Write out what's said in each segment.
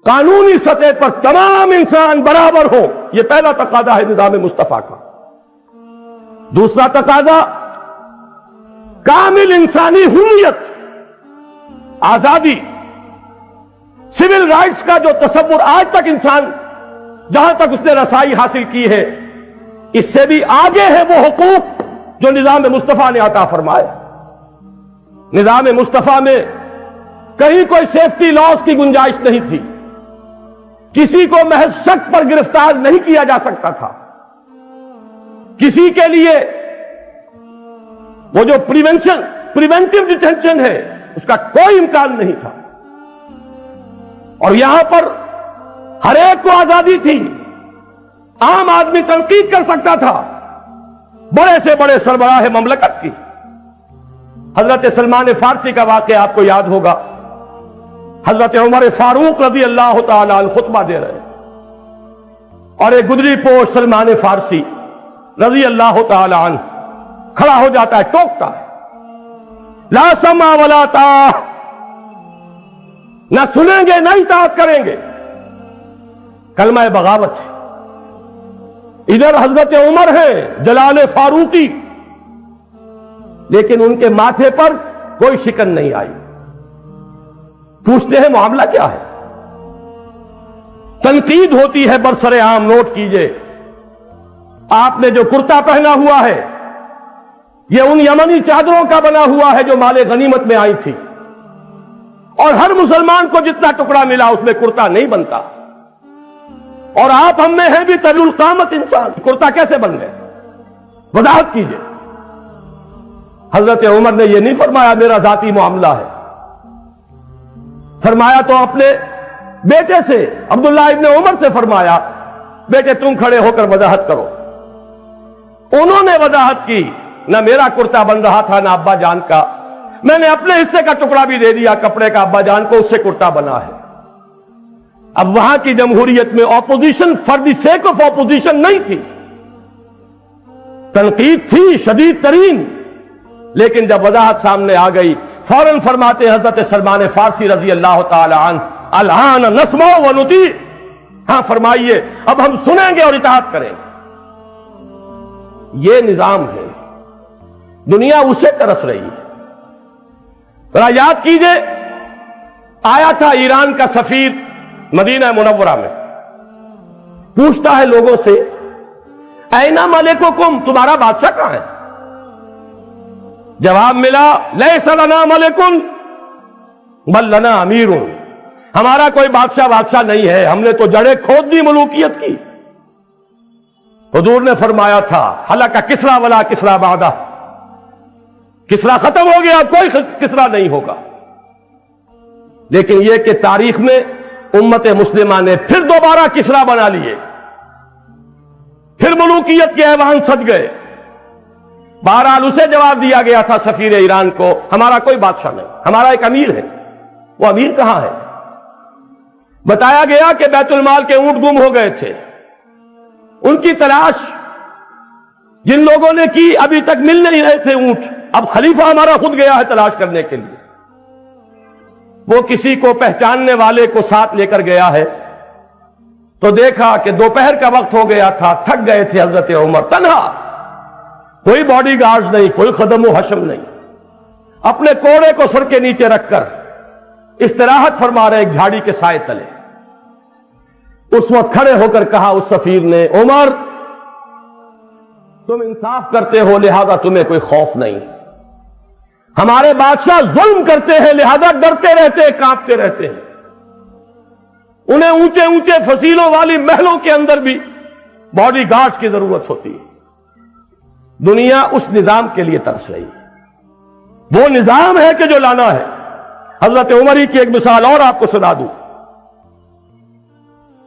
قانونی سطح پر تمام انسان برابر ہو، یہ پہلا تقاضا ہے نظام مصطفیٰ کا۔ دوسرا تقاضا کامل انسانی حریت، آزادی، سول رائٹس کا جو تصور آج تک انسان جہاں تک اس نے رسائی حاصل کی ہے، اس سے بھی آگے ہے وہ حقوق جو نظام مصطفیٰ نے عطا فرمائے۔ نظام مصطفیٰ میں کہیں کوئی سیفٹی لاز کی گنجائش نہیں تھی، کسی کو محض شک پر گرفتار نہیں کیا جا سکتا تھا، کسی کے لیے وہ جو پریونٹیو ڈیٹینشن ہے اس کا کوئی امکان نہیں تھا، اور یہاں پر ہر ایک کو آزادی تھی، عام آدمی تنقید کر سکتا تھا بڑے سے بڑے سربراہ مملکت کی۔ حضرت سلمان فارسی کا واقعہ آپ کو یاد ہوگا، حضرت عمر فاروق رضی اللہ تعالی عنہ خطبہ دے رہے اور ایک گدری پوش سلمان فارسی رضی اللہ تعالی عنہ کھڑا ہو جاتا ہے، ٹوکتا ہے، لا سمع ولا طاعہ، نہ سنیں گے نہ اطاعت کریں گے، کلمہ بغاوت ہے۔ ادھر حضرت عمر ہیں جلال فاروقی، لیکن ان کے ماتھے پر کوئی شکن نہیں آئی۔ پوچھتے ہیں معاملہ کیا ہے؟ تنقید ہوتی ہے برسر عام، نوٹ کیجئے، آپ نے جو کرتا پہنا ہوا ہے یہ ان یمنی چادروں کا بنا ہوا ہے جو مال غنیمت میں آئی تھی، اور ہر مسلمان کو جتنا ٹکڑا ملا اس میں کرتا نہیں بنتا، اور آپ ہم میں ہیں بھی طویل القامت انسان، کرتا کیسے بن گئے؟ وضاحت کیجئے۔ حضرت عمر نے یہ نہیں فرمایا میرا ذاتی معاملہ ہے، فرمایا تو اپنے بیٹے سے عبداللہ ابن عمر سے فرمایا، بیٹے تم کھڑے ہو کر وضاحت کرو۔ انہوں نے وضاحت کی، نہ میرا کرتا بن رہا تھا نہ ابا جان کا، میں نے اپنے حصے کا ٹکڑا بھی دے دیا کپڑے کا ابا جان کو، اس سے کرتا بنا ہے۔ اب وہاں کی جمہوریت میں opposition for the sake of opposition نہیں تھی، تنقید تھی شدید ترین، لیکن جب وضاحت سامنے آ گئی فوراً فرماتے ہیں حضرت سلمان فارسی رضی اللہ تعالی عنہ، الآن نسمع و نطیع، ہاں فرمائیے اب ہم سنیں گے اور اطاعت کریں گے۔ یہ نظام ہے، دنیا اسے ترس رہی ہے۔ ذرا یاد کیجئے، آیا تھا ایران کا سفیر مدینہ منورہ میں، پوچھتا ہے لوگوں سے این ملککم، تمہارا بادشاہ کہاں ہے؟ جواب ملا لیس لنا ملک بل لنا امیر، ہمارا کوئی بادشاہ نہیں ہے، ہم نے تو جڑیں کھود دی ملوکیت کی۔ حضور نے فرمایا تھا ہلک کسریٰ ولا کسریٰ بعدہ، کسریٰ ختم ہو گیا، کوئی کسریٰ نہیں ہوگا۔ لیکن یہ کہ تاریخ میں امت مسلمہ نے پھر دوبارہ کسریٰ بنا لیے، پھر ملوکیت کے ایوان سج گئے۔ بہرحال اسے جواب دیا گیا تھا سفیر ایران کو، ہمارا کوئی بادشاہ نہیں، ہمارا ایک امیر ہے۔ وہ امیر کہاں ہے؟ بتایا گیا کہ بیت المال کے اونٹ گم ہو گئے تھے، ان کی تلاش جن لوگوں نے کی ابھی تک مل نہیں رہے تھے اونٹ، اب خلیفہ ہمارا خود گیا ہے تلاش کرنے کے لیے۔ وہ کسی کو پہچاننے والے کو ساتھ لے کر گیا ہے تو دیکھا کہ دوپہر کا وقت ہو گیا تھا، تھک گئے تھے حضرت عمر، تنہا، کوئی باڈی گارڈز نہیں، کوئی خدم و حشم نہیں، اپنے کوڑے کو سر کے نیچے رکھ کر استراحت فرما رہے ایک جھاڑی کے سائے تلے۔ اس وقت کھڑے ہو کر کہا اس سفیر نے، عمر تم انصاف کرتے ہو لہذا تمہیں کوئی خوف نہیں، ہمارے بادشاہ ظلم کرتے ہیں لہذا ڈرتے رہتے ہیں، کانپتے رہتے ہیں، انہیں اونچے اونچے فصیلوں والی محلوں کے اندر بھی باڈی گارڈز کی ضرورت ہوتی ہے۔ دنیا اس نظام کے لیے ترس رہی ہے، وہ نظام ہے کہ جو لانا ہے۔ حضرت عمر کی ایک مثال اور آپ کو سنا دوں،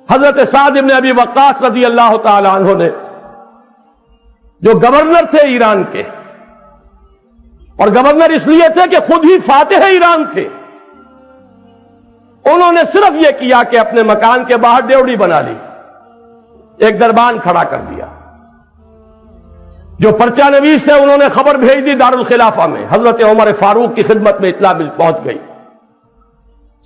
حضرت سعد بن ابی وقاص رضی اللہ تعالی عنہ نے، جو گورنر تھے ایران کے، اور گورنر اس لیے تھے کہ خود ہی فاتح ایران تھے، انہوں نے صرف یہ کیا کہ اپنے مکان کے باہر ڈیوڑی بنا لی، ایک دربان کھڑا کر دیا، جو پرچہ نویس تھے انہوں نے خبر بھیج دی دارالخلافہ میں، حضرت عمر فاروق کی خدمت میں اطلاع پہنچ گئی،